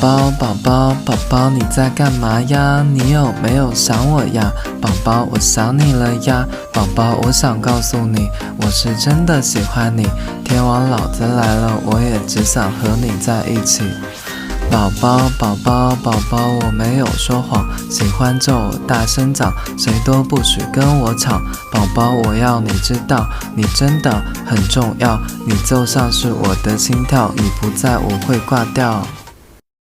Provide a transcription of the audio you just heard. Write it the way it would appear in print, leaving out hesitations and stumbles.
宝，宝宝，宝宝，你在干嘛呀？你有没有想我呀？宝宝，我想你了呀。宝宝，我想告诉你，我是真的喜欢你。天王老子来了，我也只想和你在一起。宝宝，宝宝，宝宝，我没有说谎，喜欢就大声讲，谁都不许跟我吵。宝宝，我要你知道，你真的很重要，你就像是我的心跳，你不在我会挂掉。